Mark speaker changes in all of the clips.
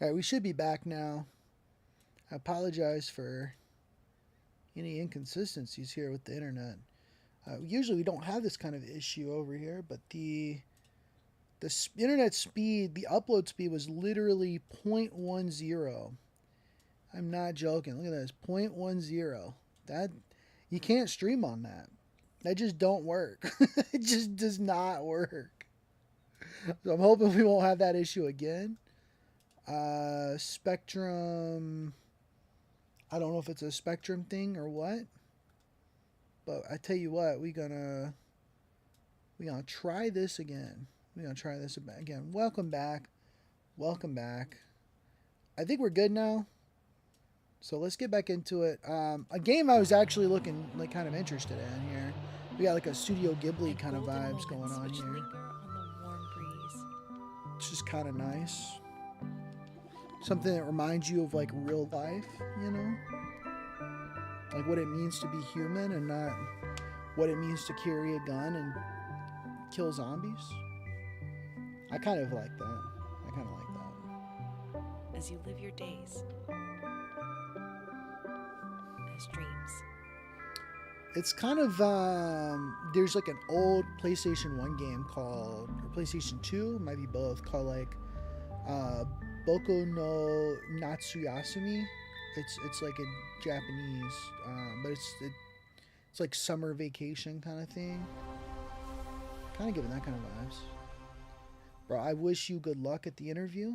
Speaker 1: All right, we should be back now. I apologize for any inconsistencies here with the internet. Usually we don't have this kind of issue over here, but the internet speed, the upload speed was literally 0.10. I'm not joking. Look at this, 0.10. That you can't stream on that. That just don't work. It just does not work. So I'm hoping we won't have that issue again. Spectrum. I don't know if it's a Spectrum thing or what, but I tell you what, we gonna try this again. We're gonna try this again. Welcome back. Welcome back. I think we're good now. So let's get back into it. A game I was actually looking like kind of interested in here. We got like a Studio Ghibli kind of vibes going on here. It's just kind of nice. Something that reminds you of like real life, you know? Like what it means to be human and not what it means to carry a gun and kill zombies. I kind of like that. I kind of like that.
Speaker 2: As you live your days as dreams.
Speaker 1: It's kind of there's like an old PlayStation 1 game called, or PlayStation 2, might be both, called like Boku no Natsuyasumi. It's like a Japanese, but it's like summer vacation kind of thing. Kind of giving that kind of vibes. Bro, I wish you good luck at the interview.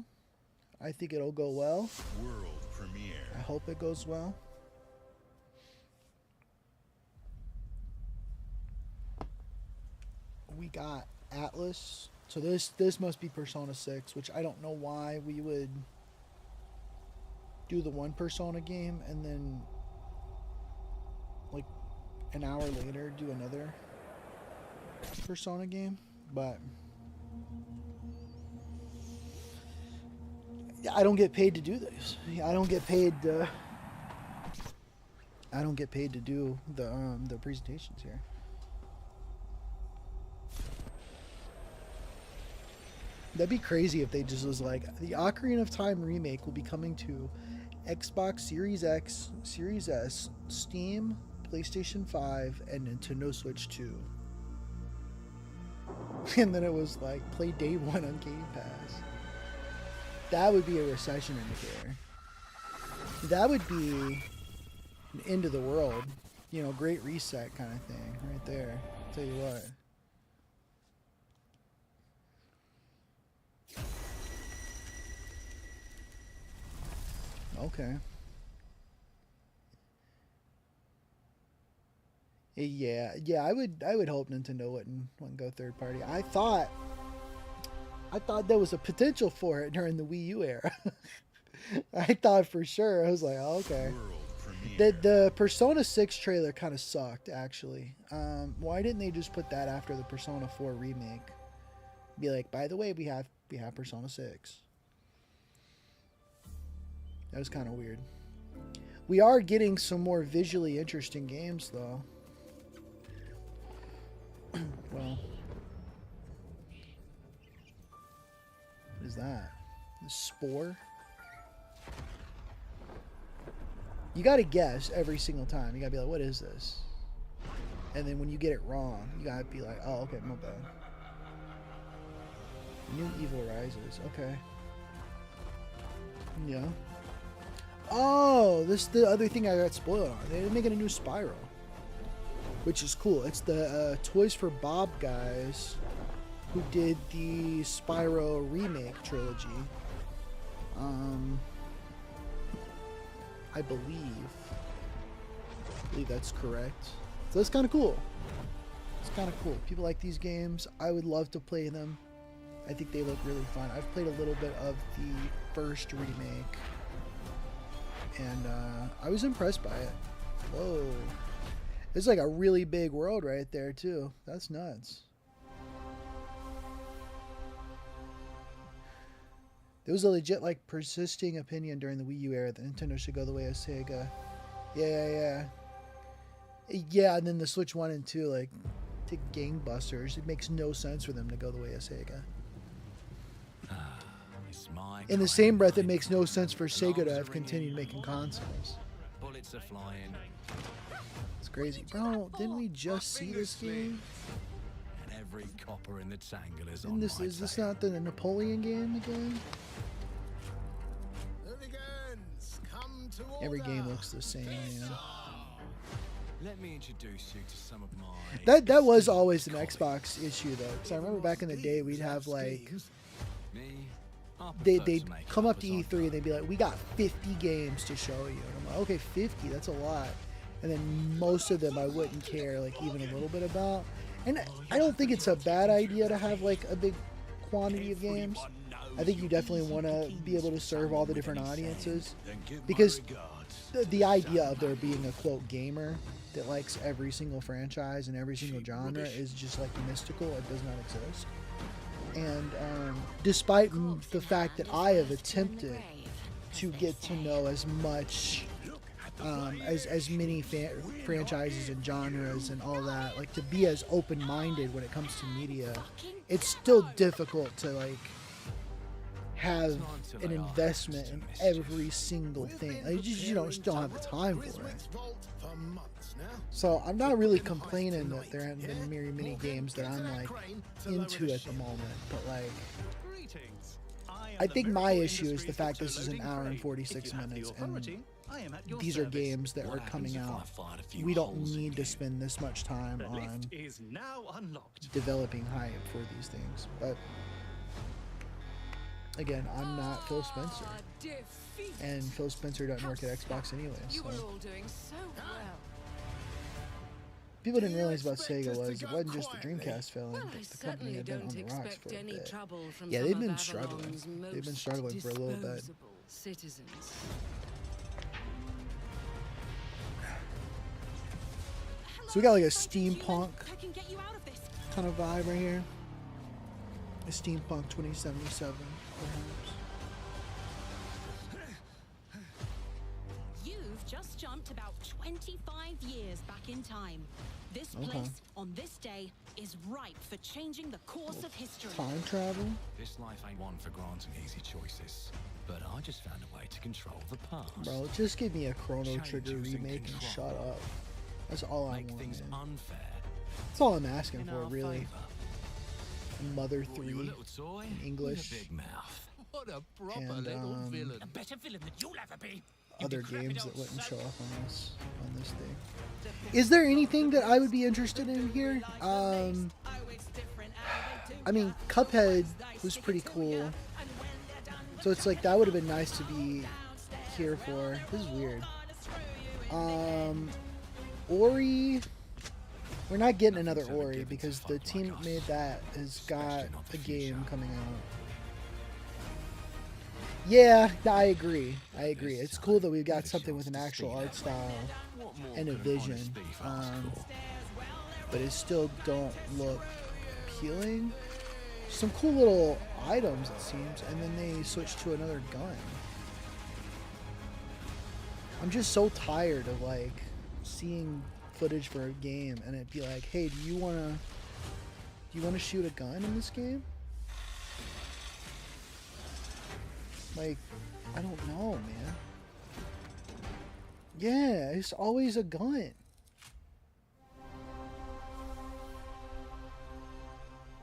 Speaker 1: I think it'll go well.
Speaker 3: World premiere.
Speaker 1: I hope it goes well. We got Atlas. So this must be Persona 6, which I don't know why we would do the one Persona game and then like an hour later do another Persona game, but I don't get paid to do this. I don't get paid to do the presentations here. That'd be crazy if they just was like, the Ocarina of Time remake will be coming to Xbox Series X, Series S, Steam, PlayStation 5, and Nintendo Switch 2. And then it was like, play day one on Game Pass. That would be a recession indicator. That would be an end of the world, you know, great reset kind of thing right there. I'll tell you what. Okay. Yeah, I would hope Nintendo wouldn't go third party. I thought there was a potential for it during the Wii U era. I thought for sure. I was like, oh, okay. The Persona 6 trailer kind of sucked, actually. Why didn't they just put that after the Persona 4 remake? Be like, by the way, we have Persona 6. That was kind of weird. We are getting some more visually interesting games, though. Well, what is that? The Spore? You gotta guess every single time. You gotta be like, what is this? And then when you get it wrong, you gotta be like, oh, okay, my bad. New Evil Rises. Okay. Yeah. Oh, this is the other thing I got spoiled on. They're making a new Spyro, which is cool. It's the Toys for Bob guys who did the Spyro remake trilogy. I believe that's correct. So that's kind of cool. It's kind of cool. People like these games. I would love to play them. I think they look really fun. I've played a little bit of the first remake, and I was impressed by it. Whoa. It's like a really big world right there, too. That's nuts. There was a legit, like, persisting opinion during the Wii U era that Nintendo should go the way of Sega. Yeah. Yeah, and then the Switch 1 and 2, like, take gangbusters. It makes no sense for them to go the way of Sega. in the same breath, it makes no sense for Sega to have continued making consoles.
Speaker 3: Bullets are flying,
Speaker 1: It's crazy. Bro, didn't we just see this game?
Speaker 3: and every copper in the tangle is
Speaker 1: And
Speaker 3: on
Speaker 1: this
Speaker 3: my
Speaker 1: is this
Speaker 3: tail.
Speaker 1: not the Napoleon game again? Every game looks the same, man.
Speaker 3: Let me introduce you to some of my
Speaker 1: That was always an
Speaker 3: colleagues.
Speaker 1: Xbox issue though, because I remember back in the day we'd have like
Speaker 3: Me, I
Speaker 1: they'd
Speaker 3: prefer to make
Speaker 1: come up to
Speaker 3: as I
Speaker 1: E3 and they'd be like, "We got 50 games to show you," and I'm like, "Okay, 50, that's a lot." And then most of them I wouldn't care like even a little bit about. And I don't think it's a bad idea to have like a big quantity of games. I think you definitely want to be able to serve all the different audiences, because the idea of there being a quote gamer that likes every single franchise and every single genre is just like mystical. It does not exist. And despite the fact that I have attempted to get to know as much as many franchises and genres and all that, like to be as open-minded when it comes to media, it's still difficult to like have an investment in every single thing. Like, you just don't have the time for it. So I'm not really complaining that there haven't been very many games that I'm like into at the moment, but like I think my issue is the fact this is an hour and 46 minutes, and these are games that are coming out. We don't need to spend this much time on developing hype for these things. But again, I'm not Phil Spencer, and Phil Spencer doesn't work at Xbox anyway.
Speaker 2: You
Speaker 1: So
Speaker 2: were all doing so well.
Speaker 1: people didn't realize about Sega was it wasn't just the Dreamcast failing,
Speaker 2: Well, I
Speaker 1: but the company
Speaker 2: certainly
Speaker 1: had been on
Speaker 2: don't
Speaker 1: the rocks
Speaker 2: expect
Speaker 1: for a
Speaker 2: any
Speaker 1: bit.
Speaker 2: trouble from
Speaker 1: Yeah,
Speaker 2: some
Speaker 1: they've
Speaker 2: of
Speaker 1: been struggling.
Speaker 2: Avalon's
Speaker 1: They've been
Speaker 2: most
Speaker 1: struggling for a little bit.
Speaker 2: disposable citizens.
Speaker 1: So we got like a steampunk
Speaker 2: I can get you out of this.
Speaker 1: kind of vibe right here. A steampunk 2077, perhaps.
Speaker 4: You've just jumped about 25 years back in time. This
Speaker 1: Okay.
Speaker 4: place, on this day, is ripe for changing the course of history.
Speaker 1: Time travel.
Speaker 3: This life ain't one for granting easy choices, but I just found a way to control the past.
Speaker 1: Bro, just give me a Chrono
Speaker 3: Change
Speaker 1: Trigger
Speaker 3: using
Speaker 1: remake and
Speaker 3: control.
Speaker 1: shut up. That's all I
Speaker 3: Make
Speaker 1: want,
Speaker 3: things
Speaker 1: man.
Speaker 3: unfair
Speaker 1: That's all I'm asking
Speaker 3: in
Speaker 1: for,
Speaker 3: our
Speaker 1: really.
Speaker 3: favor.
Speaker 1: Mother
Speaker 3: Bought you a
Speaker 1: 3
Speaker 3: little toy
Speaker 1: English.
Speaker 3: with a big mouth. What a proper
Speaker 1: And,
Speaker 3: little
Speaker 1: um,
Speaker 3: villain.
Speaker 4: A better villain than you'll ever be.
Speaker 1: other games that wouldn't show up on this thing. Is there anything that I would be interested in here? I mean, Cuphead was pretty cool. So it's like that would have been nice to be here for. This is weird. Ori. We're not getting another Ori because the team that made that has got a game coming out. Yeah, I agree. I agree. It's cool that we've got something with an actual art style
Speaker 3: What more
Speaker 1: and a
Speaker 3: could honest
Speaker 1: vision,
Speaker 3: beef ask for?
Speaker 1: but it still don't look appealing. Some cool little items, it seems, and then they switched to another gun. I'm just so tired of like seeing footage for a game and it'd be like, hey, do you wanna shoot a gun in this game? Like, I don't know, man. Yeah, it's always a gun.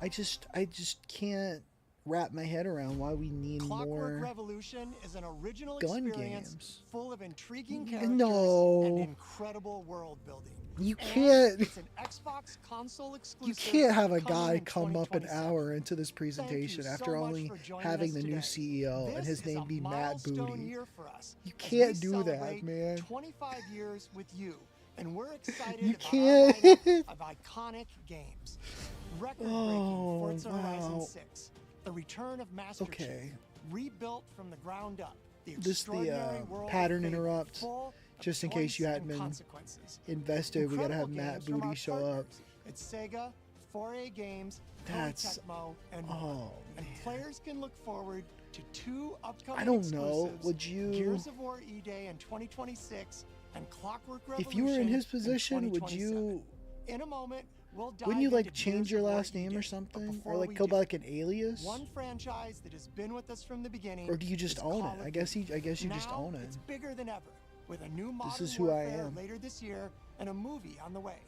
Speaker 1: I just can't wrap my head around why we need
Speaker 5: Clockwork
Speaker 1: more.
Speaker 5: Revolution is an original
Speaker 1: gun
Speaker 5: experience
Speaker 1: games.
Speaker 5: full of intriguing
Speaker 1: No.
Speaker 5: characters and incredible world building.
Speaker 1: You
Speaker 5: And
Speaker 1: can't.
Speaker 5: It's an Xbox console exclusive.
Speaker 1: You can't have a
Speaker 5: coming
Speaker 1: guy
Speaker 5: in
Speaker 1: come up an
Speaker 5: 2027.
Speaker 1: hour into this
Speaker 5: Thank you
Speaker 1: presentation
Speaker 5: so
Speaker 1: after
Speaker 5: much
Speaker 1: only
Speaker 5: for joining
Speaker 1: having
Speaker 5: us
Speaker 1: the new
Speaker 5: today.
Speaker 1: CEO and
Speaker 5: This
Speaker 1: his
Speaker 5: is
Speaker 1: name
Speaker 5: a
Speaker 1: be Matt
Speaker 5: milestone
Speaker 1: Booty.
Speaker 5: year for us
Speaker 1: You
Speaker 5: as
Speaker 1: can't
Speaker 5: we
Speaker 1: do that,
Speaker 5: celebrate
Speaker 1: man.
Speaker 5: 25 years with you, and we're excited
Speaker 1: You
Speaker 5: about
Speaker 1: can't.
Speaker 5: our lineup of iconic games. Record-breaking
Speaker 1: Oh,
Speaker 5: Forza
Speaker 1: wow.
Speaker 5: Horizon 6, the return of Master
Speaker 1: Okay.
Speaker 5: Chief, rebuilt from the ground up. The
Speaker 1: This the,
Speaker 5: extraordinary world of
Speaker 1: pattern
Speaker 5: Fable,
Speaker 1: interrupt,
Speaker 5: full of
Speaker 1: just in case you
Speaker 5: choice
Speaker 1: hadn't
Speaker 5: and
Speaker 1: been
Speaker 5: consequences.
Speaker 1: invested. We gotta have
Speaker 5: Incredible
Speaker 1: Matt
Speaker 5: games from
Speaker 1: Booty
Speaker 5: our
Speaker 1: show up.
Speaker 5: partners at Sega, 4A Games, Koei
Speaker 1: That's-
Speaker 5: Tecmo, and more.
Speaker 1: Oh,
Speaker 5: And
Speaker 1: man.
Speaker 5: players can look forward to 2 upcoming
Speaker 1: I don't know.
Speaker 5: exclusives,
Speaker 1: Would you,
Speaker 5: Gears of War E-Day in 2026 and Clockwork Revolution
Speaker 1: if you were in his
Speaker 5: in
Speaker 1: position, would
Speaker 5: 2027.
Speaker 1: you?
Speaker 5: In a moment, we'll dive
Speaker 1: Wouldn't you like
Speaker 5: into
Speaker 1: change
Speaker 5: Gears
Speaker 1: your
Speaker 5: of War
Speaker 1: last name or
Speaker 5: E-Day. But
Speaker 1: something,
Speaker 5: before
Speaker 1: or like
Speaker 5: we
Speaker 1: go
Speaker 5: do,
Speaker 1: by like an alias,
Speaker 5: one franchise that has been with us from the beginning.
Speaker 1: or do you just
Speaker 5: is
Speaker 1: own
Speaker 5: Call
Speaker 1: it?
Speaker 5: of
Speaker 1: I guess
Speaker 5: Duty.
Speaker 1: you just
Speaker 5: Now,
Speaker 1: own it.
Speaker 5: It's bigger than ever, with a new Modern
Speaker 1: is who I
Speaker 5: Warfare
Speaker 1: am.
Speaker 5: later this year and a movie on the way.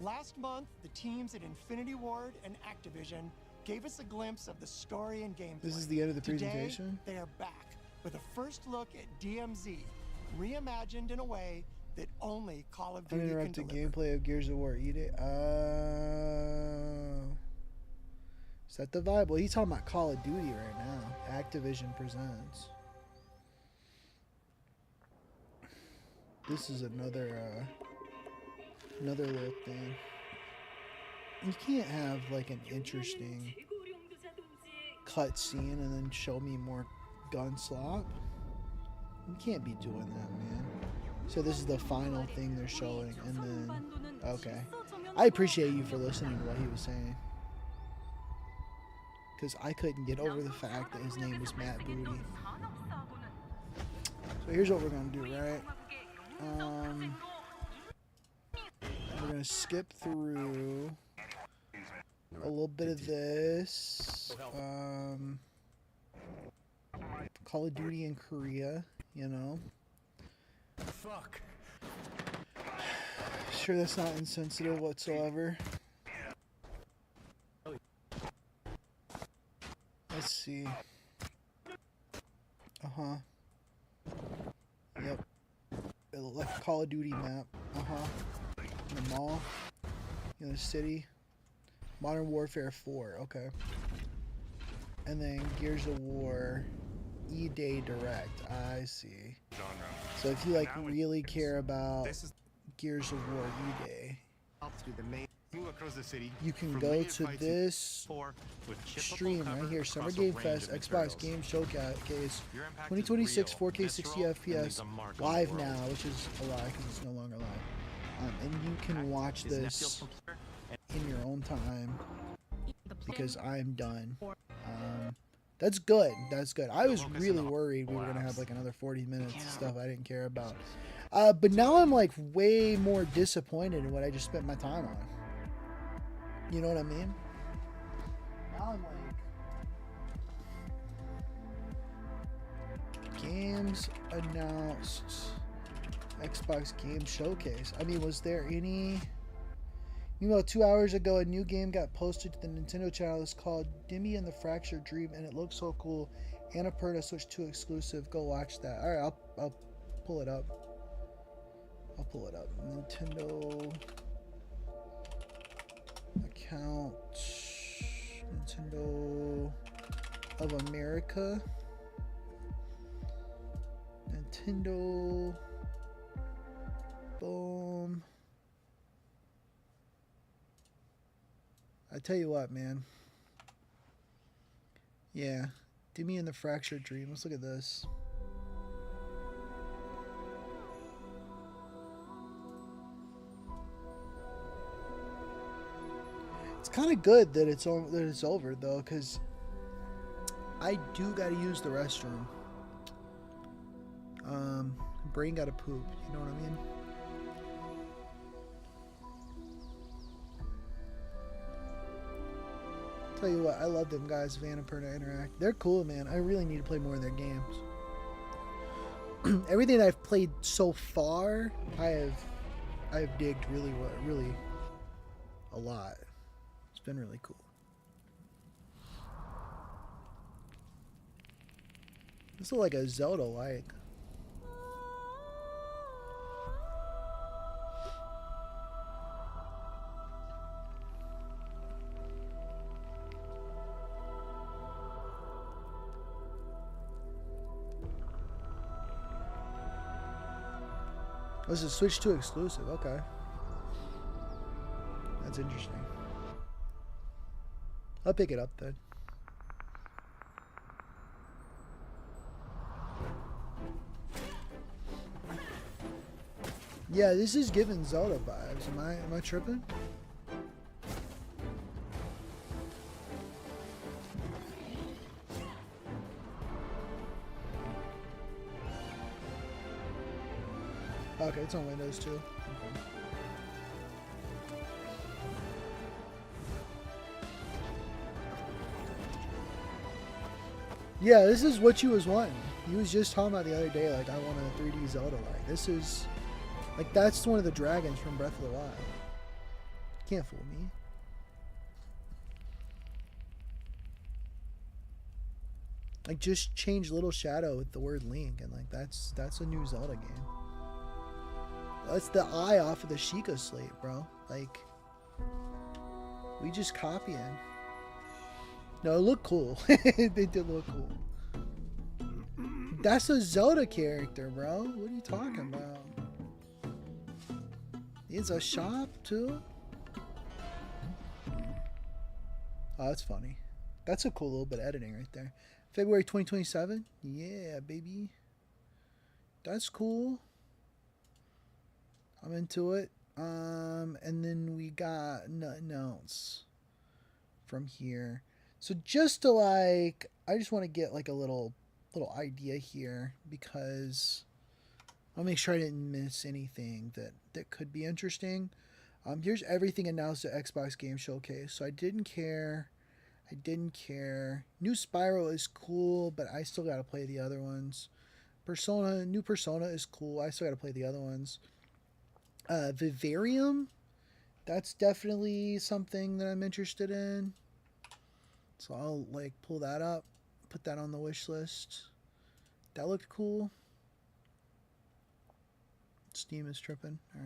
Speaker 5: Last month, the teams at Infinity Ward and Activision gave us a glimpse of the story and gameplay.
Speaker 1: This is the end of the
Speaker 5: Today,
Speaker 1: presentation?
Speaker 5: they are back with a first look at DMZ, reimagined in a way that only Call of Duty can
Speaker 1: Uninterrupted
Speaker 5: deliver.
Speaker 1: gameplay of Gears of War E-Day. Is that the vibe? Well, he's talking about Call of Duty right now. Activision presents. This is another little thing. You can't have like an interesting cutscene and then show me more gun slop. You can't be doing that, man. So this is the final thing they're showing, and then okay. I appreciate you for listening to what he was saying, because I couldn't get over the fact that his name was Matt Booty. So here's what we're gonna do, right? We're gonna skip through a little bit of this. Call of Duty in Korea, you know.
Speaker 3: Fuck.
Speaker 1: Sure, that's not insensitive whatsoever. Let's see. Yep. Like Call of Duty map. In the mall. In the city. Modern Warfare 4. Okay. And then Gears of War E-Day Direct. I see. So if you like really care about Gears of War E-Day, you can go to this stream right here, Summer Game Fest, Xbox Game Showcase 2026 4K 60 FPS live now, which is a lie because it's no longer live. And you can watch this in your own time because I'm done. That's good. That's good. I was really worried we were gonna have like another 40 minutes of stuff I didn't care about. But now I'm like way more disappointed in what I just spent my time on. You know what I mean? Now I'm like, games announced, Xbox Game Showcase. I mean, was there any? You know, 2 hours ago, a new game got posted to the Nintendo channel. It's called Demi and the Fractured Dream, and it looks so cool. Annapurna Switch 2 exclusive. Go watch that. All right, I'll pull it up. I'll pull it up. Nintendo account. Nintendo of America. Nintendo. Boom. I tell you what, man. Yeah. Demi and the Fractured Dream. Let's look at this. It's kind of good that it's over though, because I do gotta use the restroom. Brain gotta poop. You know what I mean? Tell you what, I love them guys, Annapurna Interact. They're cool, man. I really need to play more of their games. Everything I've played so far, I have digged really a lot. It's been really cool. This looks like a Zelda-like. This is Switch 2 exclusive. Okay. That's interesting. I'll pick it up then. Yeah, this is giving Zelda vibes. Am I tripping? Okay, it's on Windows too. Okay. Yeah, this is what you was wanting. You was just talking about the other day, like, I want a 3D Zelda. Like, this is, like, that's one of the dragons from Breath of the Wild. Can't fool me. Like, just change Little Shadow with the word Link, and like, that's a new Zelda game. That's the eye off of the Sheikah slate, bro. Like, we just copying. No, it looked cool. They did look cool. That's a Zelda character, bro. What are you talking about? It's a shop, too? Oh, that's funny. That's a cool little bit of editing right there. February 2027? Yeah, baby. That's cool. I'm into it. And then we got nothing else from here. So just to like, I just want to get like a little idea here because I'll make sure I didn't miss anything that could be interesting. Here's everything announced at Xbox Game Showcase. So I didn't care. New Spyro is cool, but I still got to play the other ones. New Persona is cool. I still got to play the other ones. Vivarium, that's definitely something that I'm interested in. So I'll like pull that up, put that on the wish list. That looked cool. Steam is tripping. All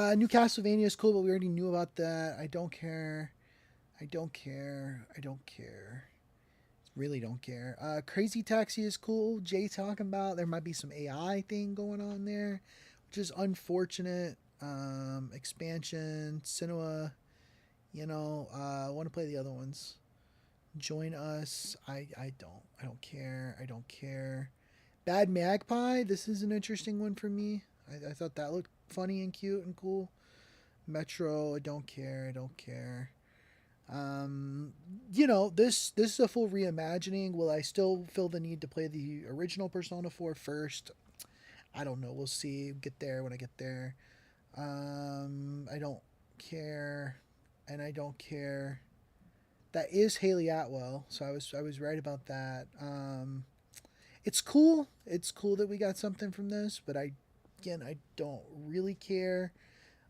Speaker 1: right. New Castlevania is cool, but we already knew about that. I don't care. Really don't care. Crazy Taxi is cool. Jay talking about there might be some AI thing going on there, which is unfortunate. Expansion, Cinema, I want to play the other ones. Join us. I don't care. Bad Magpie, this is an interesting one for me. I thought that looked funny and cute and cool. Metro, I don't care. This is a full reimagining. Will I still feel the need to play the original Persona 4 first? I don't know. We'll see. Get there when I get there. I don't care, and I don't care. That is Haley Atwell, so I was right about that. It's cool. It's cool that we got something from this, but I don't really care,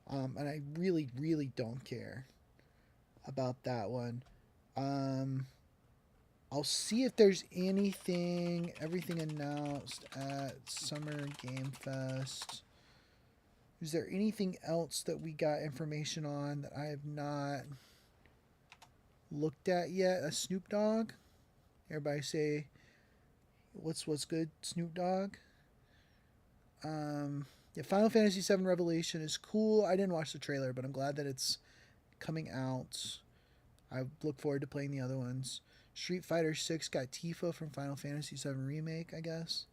Speaker 1: and I really don't care about that one. I'll see if there's everything announced at Summer Game Fest. Is there anything else that we got information on that I have not looked at yet? A Snoop Dogg? Everybody say, what's good, Snoop Dogg? Yeah, Final Fantasy VII Revelation is cool. I didn't watch the trailer, but I'm glad that it's coming out. I look forward to playing the other ones. Street Fighter 6 got Tifa from Final Fantasy VII Remake, I guess.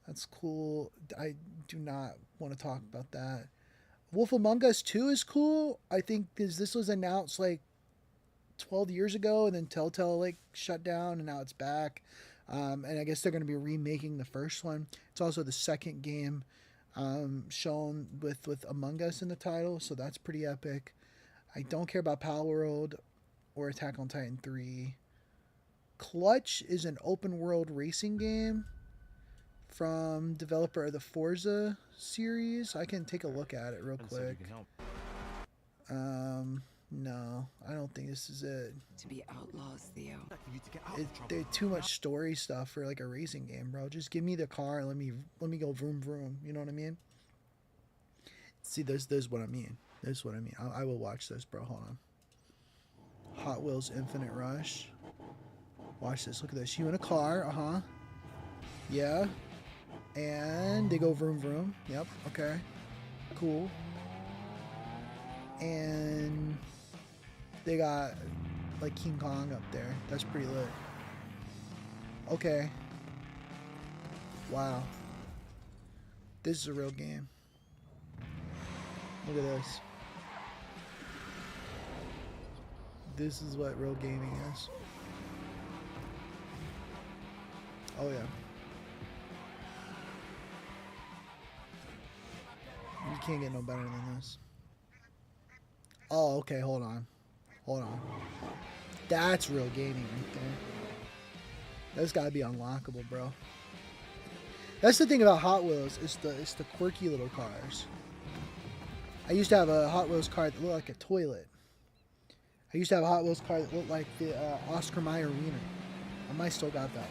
Speaker 1: That's cool. I do not want to talk about that. Wolf Among Us 2 is cool. I think because this was announced like 12 years ago, and then Telltale like shut down, and now it's back. And I guess they're going to be remaking the first one. It's also the second game shown with Among Us in the title, so that's pretty epic. I don't care about Palworld or Attack on Titan 3. Clutch is an open world racing game from developer of the Forza series. I can take a look at it real quick. No, I don't think this is it.
Speaker 2: To be outlaws, Theo.
Speaker 1: There's too much story stuff for like a racing game, bro. Just give me the car and let me go vroom vroom. You know what I mean? See, there's what I mean. There's what I mean. I will watch this, bro. Hold on. Hot Wheels Infinite Rush. Watch this. Look at this. You in a car. Yeah. And they go vroom vroom. Yep. Okay. Cool. And they got like King Kong up there. That's pretty lit. Okay. Wow. This is a real game. Look at this. This is what real gaming is. Oh yeah. You can't get no better than this. Oh, okay, hold on. That's real gaming right there. That's gotta be unlockable, bro. That's the thing about Hot Wheels, it's the quirky little cars. I used to have a Hot Wheels car that looked like a toilet. I used to have a Hot Wheels car that looked like the Oscar Mayer wiener. I might still got that one.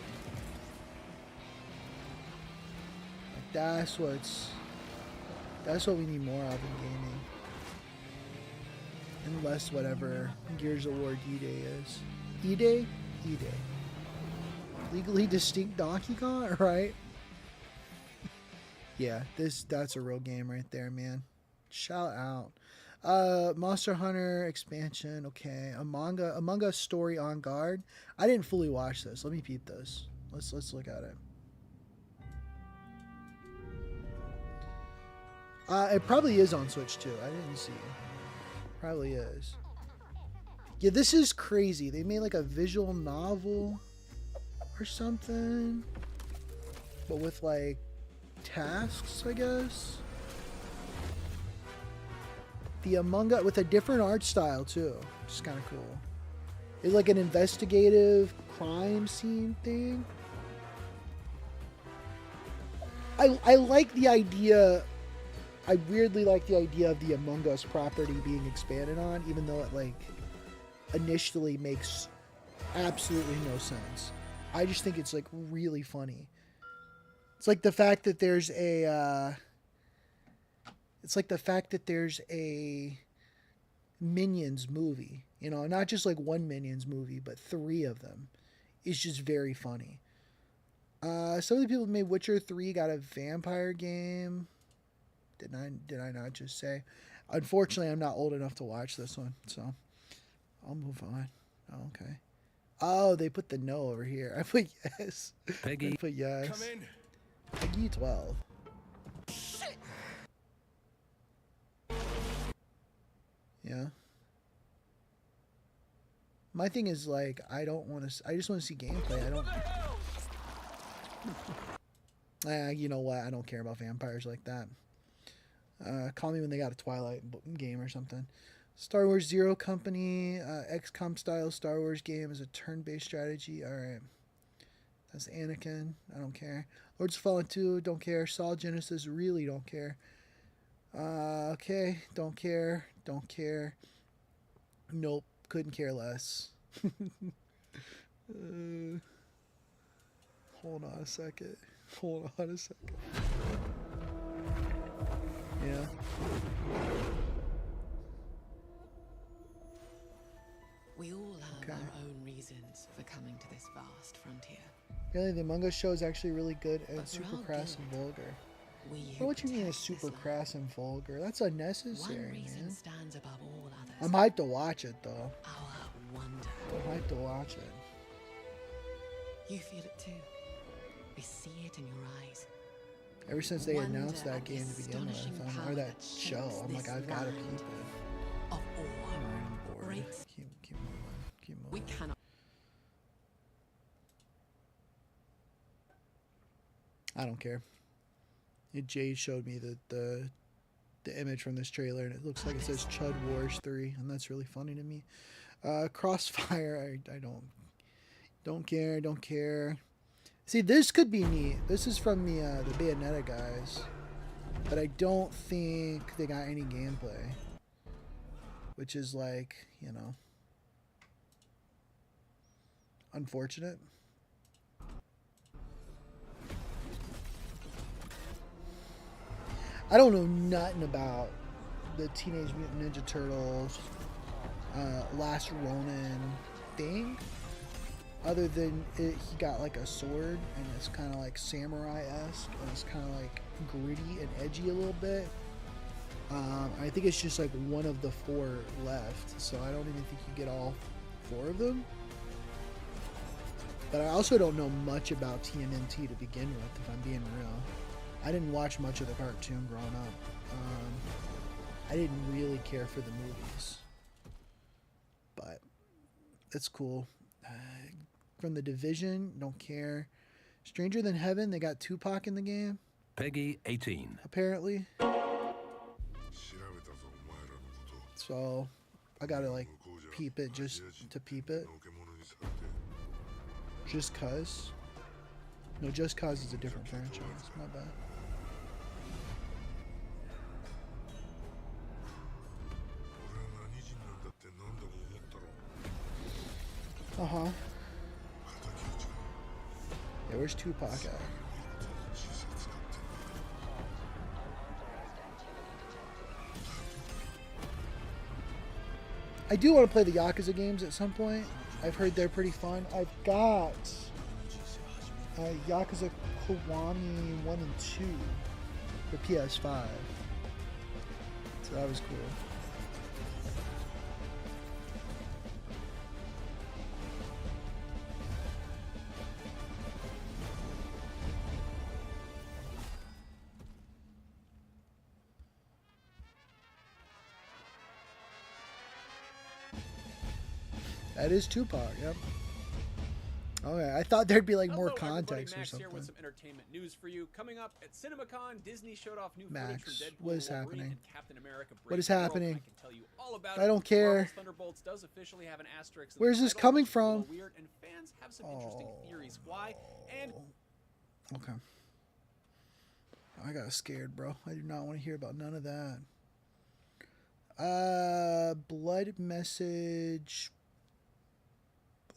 Speaker 1: Like that's what we need more of in gaming. Unless whatever Gears of War D-Day is. E-Day? E-Day. Legally distinct Donkey Kong, right? Yeah, that's a real game right there, man. Shout out. Monster Hunter expansion, okay. Among Us story on guard. I didn't fully watch this. Let me peep this. Let's look at it. It probably is on Switch too. I didn't see. Probably is. Yeah, this is crazy. They made like a visual novel or something, but with like tasks, I guess. The Among Us with a different art style too, which is kind of cool. It's like an investigative crime scene thing. I like the idea. I weirdly like the idea of the Among Us property being expanded on, even though it like initially makes absolutely no sense. I just think it's like really funny. It's like the fact that there's a Minions movie, you know, not just like one Minions movie, but 3 of them. It's just very funny. Some of the people who made Witcher 3 got a vampire game. Did I not just say? Unfortunately, I'm not old enough to watch this one, so I'll move on. Oh, okay. Oh, they put the no over here. I put yes.
Speaker 3: Peggy,
Speaker 1: I put yes.
Speaker 3: come in.
Speaker 1: Peggy 12. Yeah. My thing is like I don't want to. I just want to see gameplay. I don't. You know what? I don't care about vampires like that. Call me when they got a Twilight game or something. Star Wars Zero Company, XCOM style Star Wars game is a turn-based strategy. All right, that's Anakin. I don't care. Lords of Fallen 2, don't care. Saw Genesis, really don't care. Okay, don't care. Don't care. Nope, couldn't care less. Hold on a second. Yeah.
Speaker 6: We all have
Speaker 1: Okay.
Speaker 6: our own reasons for coming to this vast frontier.
Speaker 1: Really, the Among Us show is actually really good and
Speaker 6: But for
Speaker 1: super
Speaker 6: our
Speaker 1: crass
Speaker 6: good,
Speaker 1: and vulgar.
Speaker 6: We
Speaker 1: But what you mean is
Speaker 6: protect
Speaker 1: super
Speaker 6: this land.
Speaker 1: crass and vulgar? That's
Speaker 6: One
Speaker 1: unnecessary,
Speaker 6: reason
Speaker 1: man.
Speaker 6: stands above all others.
Speaker 1: I'm hyped to watch it though.
Speaker 6: Our wonder.
Speaker 1: I'm hyped to watch it.
Speaker 6: You feel it too. We see it in your eyes.
Speaker 1: Ever since they
Speaker 6: Wonder
Speaker 1: announced that
Speaker 6: at the
Speaker 1: game to begin with,
Speaker 6: astonishing
Speaker 1: or
Speaker 6: power
Speaker 1: that
Speaker 6: that
Speaker 1: show,
Speaker 6: shapes
Speaker 1: I'm like,
Speaker 6: this
Speaker 1: I've got to
Speaker 6: land.
Speaker 1: peep it.
Speaker 6: Of awe.
Speaker 1: Alright, I'm bored.
Speaker 6: Great.
Speaker 1: Keep moving. Keep moving.
Speaker 6: We cannot.
Speaker 1: I don't care. Jay showed me the image from this trailer, and it looks like it says Chud Wars 3, and that's really funny to me. Crossfire, I don't care. See, this could be neat. This is from the Bayonetta guys, but I don't think they got any gameplay, which is like, you know, unfortunate. I don't know nothing about the Teenage Mutant Ninja Turtles Last Ronin thing, other than he got like a sword and it's kind of like samurai-esque and it's kind of like gritty and edgy a little bit. I think it's just like one of the 4 left, so I don't even think you get all 4 of them. But I also don't know much about TMNT to begin with, if I'm being real. I didn't watch much of the cartoon growing up. I didn't really care for the movies. But it's cool. From The Division, don't care. Stranger Than Heaven, they got Tupac in the game,
Speaker 3: Peggy 18.
Speaker 1: apparently. So I gotta like peep it just to peep it. Just Cause? No, Just Cause is a different franchise. My bad. Uh-huh. Yeah, where's Tupac at? I do want to play the Yakuza games at some point. I've heard they're pretty fun. I've got Yakuza Kiwami 1 and 2 for PS5. So that was cool. That is Tupac, yep. Okay, I thought there'd be like more
Speaker 7: Hello, everybody.
Speaker 1: context or
Speaker 7: Max
Speaker 1: something.
Speaker 7: here with some entertainment news for you. Coming up at CinemaCon, Disney showed off new
Speaker 1: Max,
Speaker 7: footage from Deadpool,
Speaker 1: what is
Speaker 7: Wolverine,
Speaker 1: happening?
Speaker 7: and Captain America:
Speaker 1: What is
Speaker 7: Brave New World,
Speaker 1: happening?
Speaker 7: and I can tell you all about
Speaker 1: I don't care.
Speaker 7: Marvel's Thunderbolts does officially have an asterisk. in the
Speaker 1: Where's this
Speaker 7: title,
Speaker 1: coming
Speaker 7: which is a little
Speaker 1: from?
Speaker 7: Weird, and fans have some interesting theories why. And
Speaker 1: Okay. I got scared, bro. I do not want to hear about none of that. Blood Message.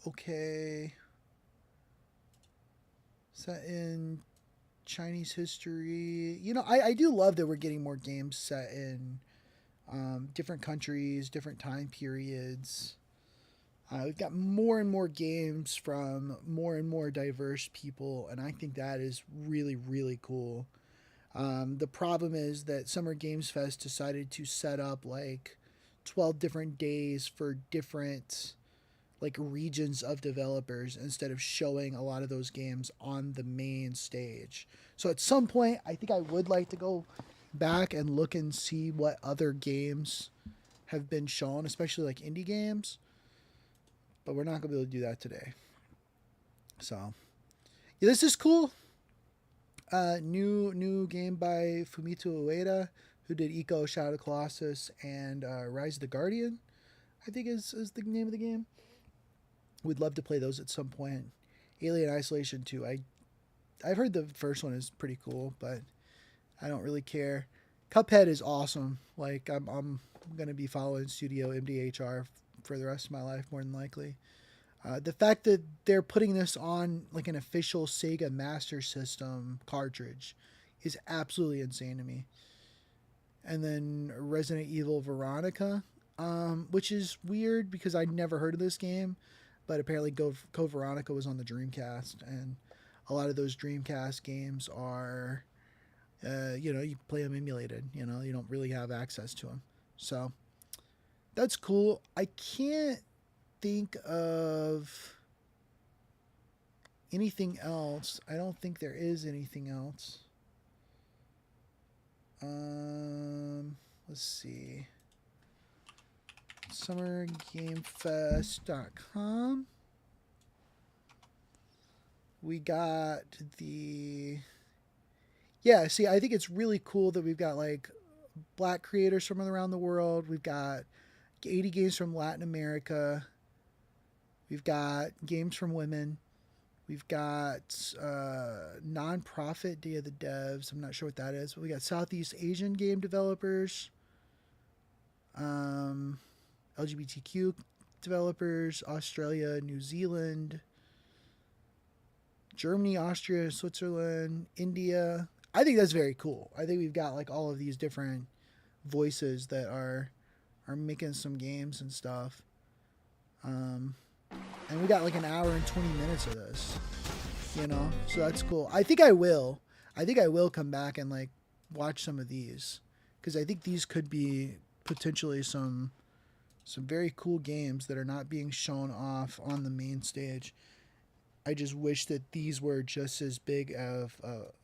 Speaker 1: Okay. Set in Chinese history. You know, I do love that we're getting more games set in different countries, different time periods. We've got more and more games from more and more diverse people, and I think that is really, really cool. The problem is that Summer Games Fest decided to set up like 12 different days for different like regions of developers instead of showing a lot of those games on the main stage. So at some point, I think I would like to go back and look and see what other games have been shown, especially like indie games. But we're not going to be able to do that today. So, yeah, this is cool. New game by Fumito Ueda, who did Ico, Shadow of the Colossus, and Rise of the Guardian, I think is the name of the game. We'd love to play those at some point. Alien Isolation 2. I've heard the first one is pretty cool, but I don't really care. Cuphead is awesome. Like I'm gonna be following Studio MDHR for the rest of my life, more than likely. The fact that they're putting this on like an official Sega Master System cartridge is absolutely insane to me. And then Resident Evil Veronica, which is weird because I'd never heard of this game, but apparently Code Veronica was on the Dreamcast, and a lot of those Dreamcast games are, you play them emulated, you don't really have access to them. So that's cool. I can't think of anything else. I don't think there is anything else. Let's see. SummerGameFest.com. We got the... Yeah, see, I think it's really cool that we've got, like, black creators from around the world. We've got 80 games from Latin America. We've got games from women. We've got nonprofit Day of the Devs. I'm not sure what that is. But we got Southeast Asian game developers. LGBTQ developers. Australia, New Zealand. Germany, Austria, Switzerland, India. I think that's very cool. I think we've got like all of these different voices that are making some games and stuff. And we got like an hour and 20 minutes of this, so that's cool. I think I will come back and like watch some of these, because I think these could be potentially some very cool games that are not being shown off on the main stage. I just wish that these were just as big of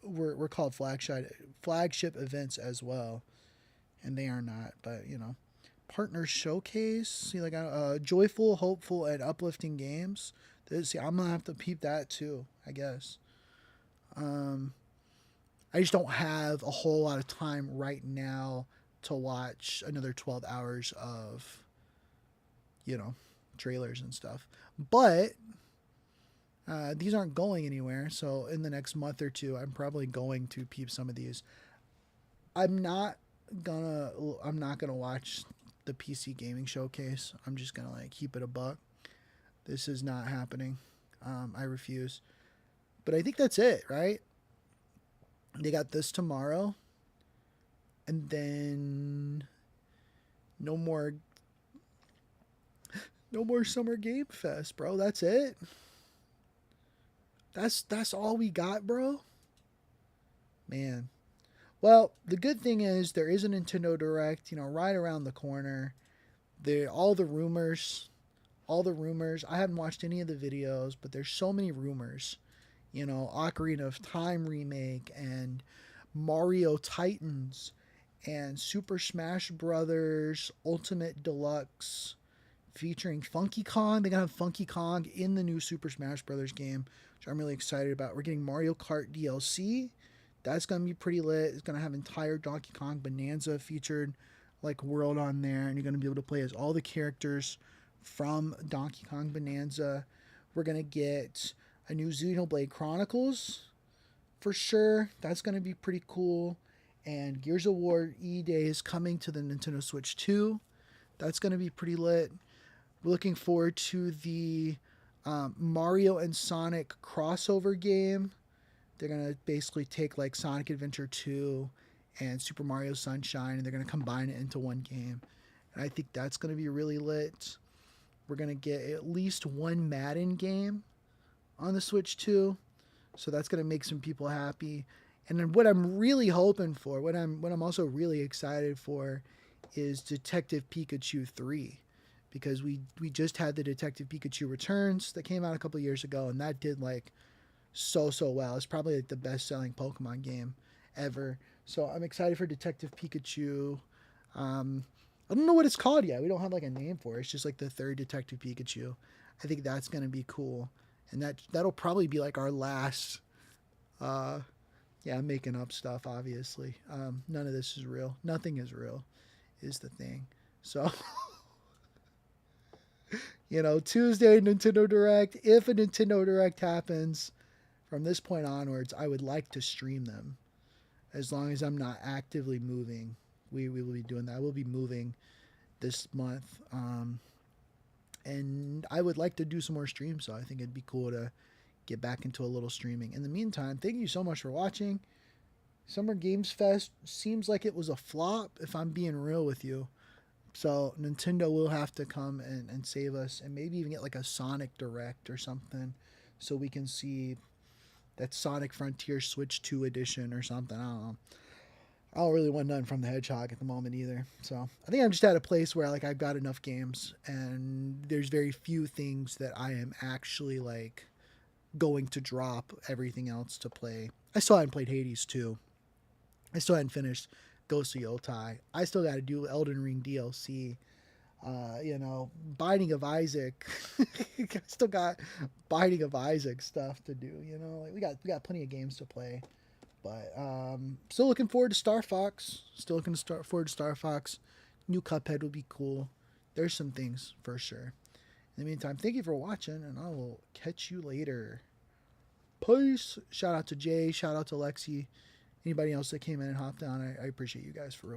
Speaker 1: we're called flagship events as well, and they are not. But partner showcase, see, like joyful, hopeful, and uplifting games. See, I'm gonna have to peep that too, I guess. I just don't have a whole lot of time right now to watch another 12 hours of trailers and stuff. But These aren't going anywhere, so in the next month or two, I'm probably going to peep some of these. I'm not gonna watch the PC gaming showcase. I'm just gonna like keep it a buck. This is not happening. I refuse. But I think that's it, right? They got this tomorrow, and then no more Summer Game Fest, bro. That's it. That's all we got, bro. Man. Well, the good thing is there is a Nintendo Direct, right around the corner. All the rumors. I haven't watched any of the videos, but there's so many rumors. Ocarina of Time remake and Mario Titans and Super Smash Brothers Ultimate Deluxe featuring Funky Kong. They're going to have Funky Kong in the new Super Smash Brothers game, which I'm really excited about. We're getting Mario Kart DLC. That's going to be pretty lit. It's going to have entire Donkey Kong Bonanza featured world on there, and you're going to be able to play as all the characters from Donkey Kong Bonanza. We're going to get a new Xenoblade Chronicles for sure. That's going to be pretty cool. And Gears of War E-Day is coming to the Nintendo Switch 2. That's going to be pretty lit. We're looking forward to the Mario and Sonic crossover game. They're going to basically take Sonic Adventure 2 and Super Mario Sunshine, and they're going to combine it into one game. And I think that's going to be really lit. We're going to get at least one Madden game on the Switch 2. So that's going to make some people happy. And then what I'm really hoping for, what I'm also really excited for, is Detective Pikachu 3. Because we just had the Detective Pikachu Returns that came out a couple of years ago, and that did so well. It's probably the best selling Pokemon game ever. So I'm excited for Detective Pikachu. I don't know what it's called yet. We don't have a name for it. It's just the third Detective Pikachu. I think that's going to be cool. And that'll probably be our last, I'm making up stuff, obviously. None of this is real. Nothing is real is the thing. So, Tuesday, Nintendo Direct. If a Nintendo Direct happens from this point onwards, I would like to stream them. As long as I'm not actively moving, we will be doing that. I will be moving this month. And I would like to do some more streams, so I think it'd be cool to get back into a little streaming. In the meantime, thank you so much for watching. Summer Games Fest seems like it was a flop, if I'm being real with you. So Nintendo will have to come and save us, and maybe even get a Sonic Direct or something, so we can see that Sonic Frontier Switch 2 edition or something. I don't know. I don't really want nothing from the Hedgehog at the moment either. So I think I'm just at a place where I've got enough games, and there's very few things that I am actually going to drop everything else to play. I still haven't played Hades 2. I still hadn't finished Ghost of Yotai. I still got to do Elden Ring DLC. Binding of Isaac. I still got Binding of Isaac stuff to do. We got plenty of games to play. But still looking forward to Star Fox. New Cuphead would be cool. There's some things for sure. In the meantime, thank you for watching, and I will catch you later. Peace. Shout out to Jay. Shout out to Lexi. Anybody else that came in and hopped on, I appreciate you guys for real.